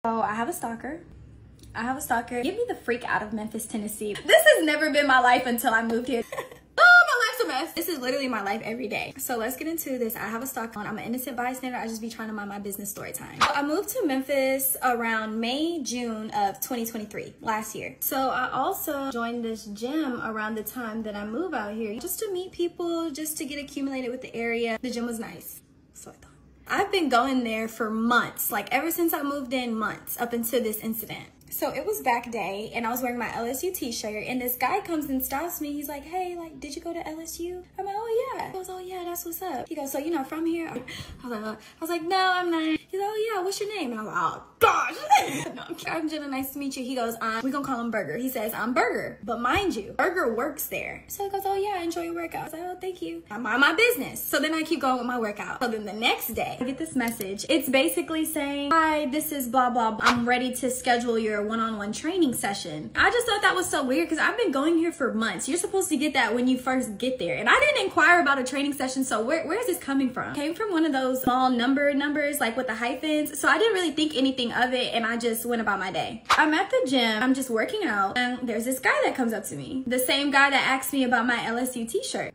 Oh, I have a stalker. Get me the freak out of Memphis, Tennessee. This has never been my life until I moved here. Oh, my life's a mess. This is literally my life every day. So let's get into this. I have a stalker. I'm an innocent bystander. I just be trying to mind my business story time. So I moved to Memphis around May, June of 2023, last year. So I also joined this gym around the time that I moved out here, just to meet people, just to get accumulated with the area. The gym was nice, so I thought. I've been going there for months, like ever since I moved in, months, up until this incident. So it was back day and I was wearing my LSU t-shirt and this guy comes and stops me. He's like, hey, like, did you go to LSU? I'm like, oh yeah. He goes, oh yeah, that's what's up. He goes, so you're not from here? I was like, no, I'm not. He's like, oh yeah, what's your name? And I was like, oh gosh. No, I'm Jenna, nice to meet you. He goes, we're gonna call him Burger. He says, I'm Burger, but mind you, Burger works there. So he goes, oh yeah, enjoy your workout. I was like, oh, thank you. I mind my business. So then I keep going with my workout. So then the next day, I get this message. It's basically saying, hi, this is blah, blah, blah. I'm ready to schedule your one-on-one training session. I just thought that was so weird because I've been going here for months. You're supposed to get that when you first get there. And I didn't inquire about a training session, so where is this coming from? It came from one of those small numbers, like with the hyphens. So I didn't really think anything of it and I just went about my day. I'm at the gym, I'm just working out, and there's this guy that comes up to me. The same guy that asked me about my LSU t-shirt.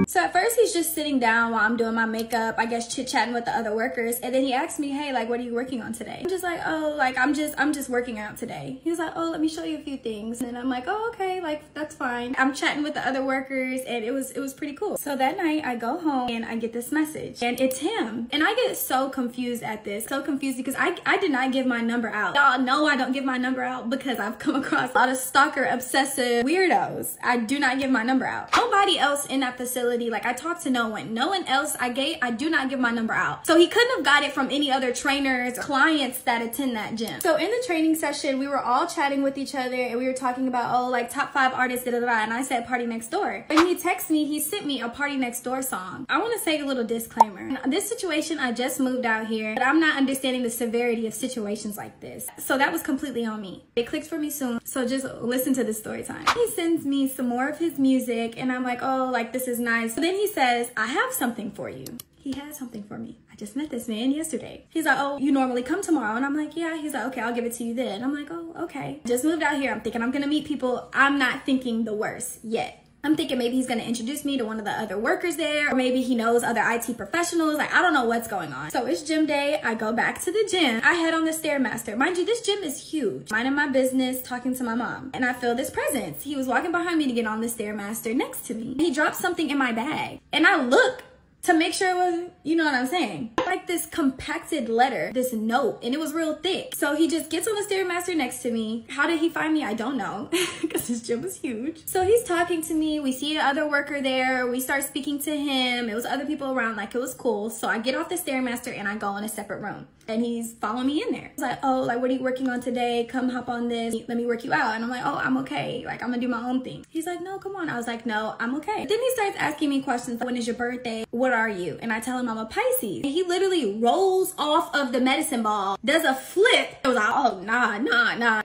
So at first he's just sitting down while I'm doing my makeup, I guess chit-chatting with the other workers, and then he asked me, hey, like, what are you working on today? I'm just like, oh, like, I'm just working out today. He was like, oh, let me show you a few things. And I'm like, oh, okay, like, that's fine. I'm chatting with the other workers and it was pretty cool. So that night I go home and I get this message and it's him. And I get so confused at this, so confused because I did not give my number out. Y'all know I don't give my number out because I've come across a lot of stalker obsessive weirdos. I do not give my number out. Nobody else in that facility, like I talked to no one else I do not give my number out. So he couldn't have got it from any other trainers, clients that attend that gym. So in the training session, we were all chatting with each other and we were talking about, oh, like top 5 artists, da da da, and I said Party Next Door. And he texted me, he sent me a Party Next Door song. I want to say a little disclaimer. In this situation, I just moved out here, but I'm not understanding the severity of situations like this. So that was completely on me. It clicks for me soon, so just listen to this story time. He sends me some more of his music and I'm like, oh, like this is nice. So then he says, I have something for you. He had something for me. I just met this man yesterday. He's like, oh, you normally come tomorrow? And I'm like, yeah. He's like, okay, I'll give it to you then. I'm like, oh, okay. Just moved out here. I'm thinking I'm gonna meet people. I'm not thinking the worst yet. I'm thinking maybe he's gonna introduce me to one of the other workers there, or maybe he knows other IT professionals. Like, I don't know what's going on. So it's gym day. I go back to the gym. I head on the Stairmaster. Mind you, this gym is huge. Minding my business, talking to my mom. And I feel this presence. He was walking behind me to get on the Stairmaster next to me. He dropped something in my bag. And I look to make sure it was, you know what I'm saying? Like this compacted letter, this note, and it was real thick. So he just gets on the Stairmaster next to me. How did he find me? I don't know, because this gym was huge. So he's talking to me. We see another worker there. We start speaking to him. It was other people around, like it was cool. So I get off the Stairmaster and I go in a separate room. And he's following me in there. He's like, oh, like, what are you working on today? Come hop on this. Let me work you out. And I'm like, oh, I'm okay. Like, I'm gonna do my own thing. He's like, no, come on. I was like, no, I'm okay. Then he starts asking me questions. When is your birthday? What are you? And I tell him I'm a Pisces. And he literally rolls off of the medicine ball, does a flip. I was like, oh, nah.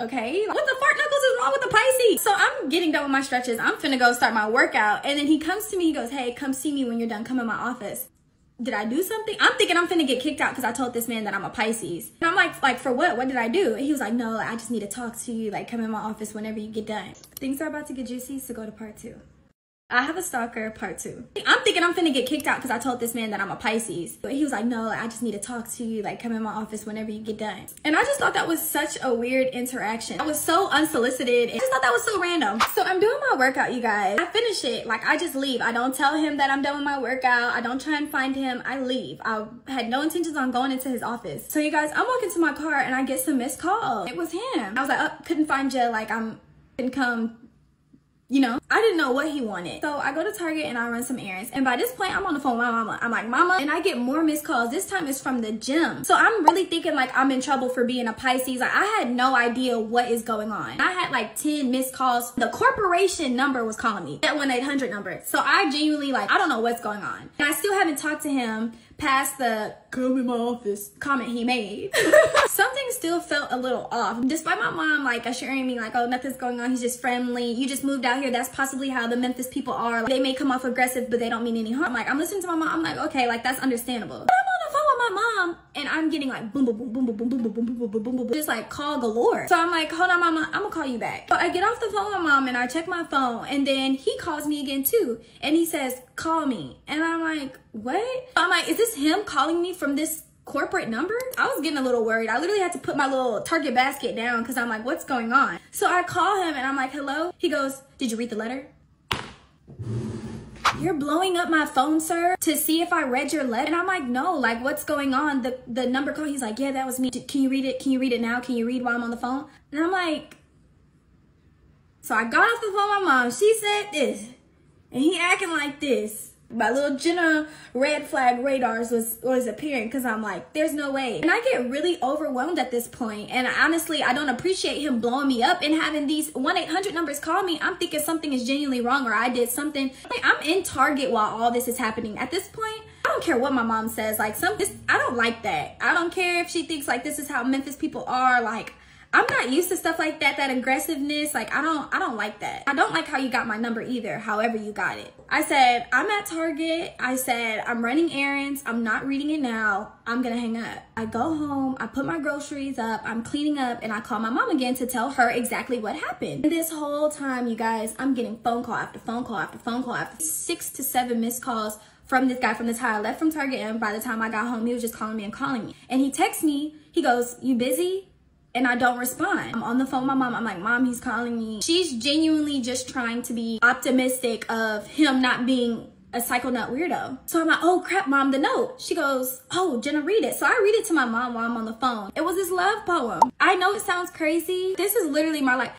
Okay, what the fart knuckles is wrong with the Pisces? So I'm getting done with my stretches. I'm finna go start my workout. And then he comes to me. He goes, hey, come see me when you're done. Come in my office. Did I do something? I'm thinking I'm finna get kicked out because I told this man that I'm a Pisces. And I'm like for what? What did I do? And he was like, no, I just need to talk to you. Like, come in my office whenever you get done. Things are about to get juicy, so go to part 2. I have a stalker, part 2. I'm thinking I'm finna get kicked out because I told this man that I'm a Pisces. But he was like, no, I just need to talk to you. Like, come in my office whenever you get done. And I just thought that was such a weird interaction. I was so unsolicited. I just thought that was so random. So I'm doing my workout, you guys. I finish it. Like, I just leave. I don't tell him that I'm done with my workout. I don't try and find him. I leave. I had no intentions on going into his office. So you guys, I'm walking to my car and I get some missed calls. It was him. I was like, oh, couldn't find you. Like, couldn't come. You know, I didn't know what he wanted. So I go to Target and I run some errands. And by this point, I'm on the phone with my mama. I'm like, mama, and I get more missed calls. This time it's from the gym. So I'm really thinking like I'm in trouble for being a Pisces. Like, I had no idea what is going on. I had like 10 missed calls. The corporation number was calling me, that 1-800 number. So I genuinely like, I don't know what's going on. And I still haven't talked to him past the come in my office comment he made. Something still felt a little off. Despite my mom like assuring me like, oh, nothing's going on, he's just friendly, you just moved out here, that's possibly how the Memphis people are. Like, they may come off aggressive, but they don't mean any harm. Like, I'm listening to my mom, I'm like, okay, like that's understandable. But I'm on the phone with my mom, and I'm getting like boom, boom, boom, boom, boom, boom, boom, boom, boom, boom, boom, boom, boom, just like call galore. So I'm like, hold on, mama, I'm gonna call you back. So I get off the phone with my mom and I check my phone, and then he calls me again too. And he says, call me. And I'm like, what? I'm like, is this him calling me from this corporate number? I was getting a little worried. I literally had to put my little Target basket down because I'm like, what's going on? So I call him and I'm like, hello? He goes, did you read the letter? You're blowing up my phone, sir, to see if I read your letter? And I'm like, no, like, what's going on? The number call, he's like, yeah, that was me. Can you read it? Can you read it now? Can you read while I'm on the phone? And I'm like, so I got off the phone with my mom. She said this, and he acting like this. My little Jenna red flag radars was appearing because I'm like, there's no way. And I get really overwhelmed at this point. And honestly, I don't appreciate him blowing me up and having these 1-800 numbers call me. I'm thinking something is genuinely wrong or I did something. Like, I'm in Target while all this is happening. At this point, I don't care what my mom says. Like, I don't like that. I don't care if she thinks like this is how Memphis people are. Like, I'm not used to stuff like that, that aggressiveness. Like, I don't like that. I don't like how you got my number either, however you got it. I said, I'm at Target. I said, I'm running errands. I'm not reading it now. I'm gonna hang up. I go home, I put my groceries up, I'm cleaning up, and I call my mom again to tell her exactly what happened. And this whole time, you guys, I'm getting phone call after phone call after phone call after 6 to 7 missed calls from this guy from the time I left from Target. And by the time I got home, he was just calling me and calling me. And he texts me, he goes, you busy? And I don't respond. I'm on the phone with my mom. I'm like, Mom, he's calling me. She's genuinely just trying to be optimistic of him not being a psycho nut weirdo. So I'm like, oh crap, Mom, the note. She goes, oh, Jenna, read it. So I read it to my mom while I'm on the phone. It was this love poem. I know it sounds crazy. This is literally my life.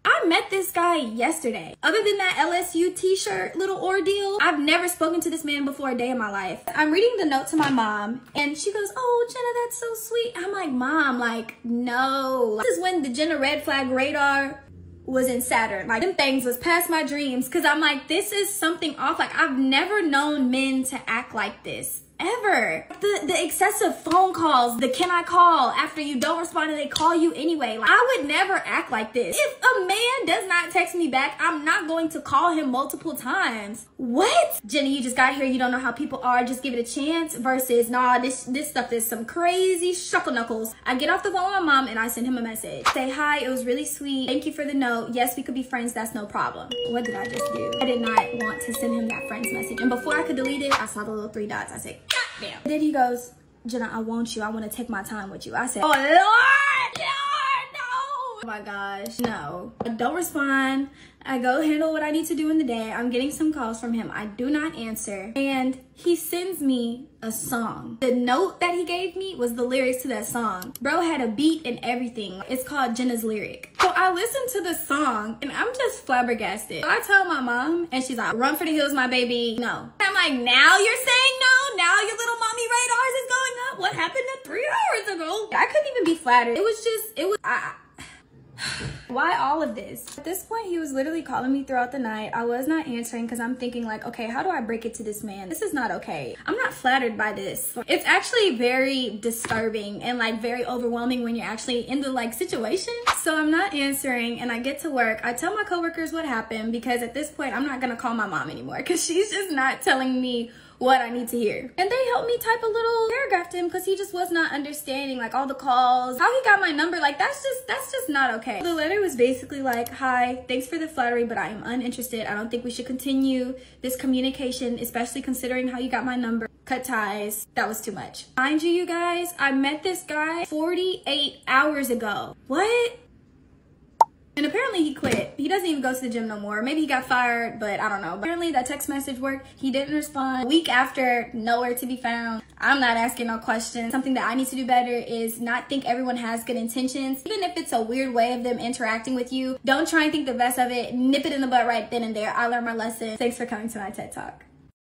I met this guy yesterday. Other than that LSU t-shirt little ordeal, I've never spoken to this man before a day in my life. I'm reading the note to my mom and she goes, oh, Jenna, that's so sweet. I'm like, Mom, like, no. This is when the Jenna red flag radar was in Saturn. Like, them things was past my dreams because I'm like, this is something off. Like, I've never known men to act like this. Ever. The excessive phone calls, the can I call after you don't respond and they call you anyway. Like, I would never act like this. If a man does not text me back, I'm not going to call him multiple times. What? Jenny, you just got here, you don't know how people are, just give it a chance, versus, nah, this stuff is some crazy shuckle knuckles. I get off the phone with my mom and I send him a message. Say, hi, it was really sweet. Thank you for the note. Yes, we could be friends, that's no problem. What did I just do? I did not want to send him that friend's message. And before I could delete it, I saw the little 3 dots. I said, damn. And then he goes, Jenna, I want you. I want to take my time with you. I said, oh, Lord, no. Oh my gosh, no. I don't respond. I go handle what I need to do in the day. I'm getting some calls from him. I do not answer. And he sends me a song. The note that he gave me was the lyrics to that song. Bro had a beat and everything. It's called Jenna's Lyric. So I listened to the song and I'm just flabbergasted. So I tell my mom and she's like, run for the hills, my baby. No. I'm like, now you're saying no? Now your little mommy radars is going up? What happened 3 hours ago? I couldn't even be flattered. Why all of this? At this point, he was literally calling me throughout the night. I was not answering because I'm thinking like, okay, how do I break it to this man? This is not okay. I'm not flattered by this. It's actually very disturbing and like very overwhelming when you're actually in the like situation. So I'm not answering and I get to work. I tell my coworkers what happened because at this point, I'm not gonna call my mom anymore because she's just not telling me what I need to hear. And they helped me type a little paragraph to him because he just was not understanding like all the calls, how he got my number. Like that's just not okay. The letter was basically like, hi, thanks for the flattery, but I am uninterested. I don't think we should continue this communication, especially considering how you got my number. Cut ties. That was too much. Mind you guys, I met this guy 48 hours ago. What? And apparently he quit. He doesn't even go to the gym no more. Maybe he got fired, but I don't know. But apparently that text message worked. He didn't respond. A week after, nowhere to be found. I'm not asking no questions. Something that I need to do better is not think everyone has good intentions. Even if it's a weird way of them interacting with you, don't try and think the best of it. Nip it in the butt right then and there. I learned my lesson. Thanks for coming to my TED Talk.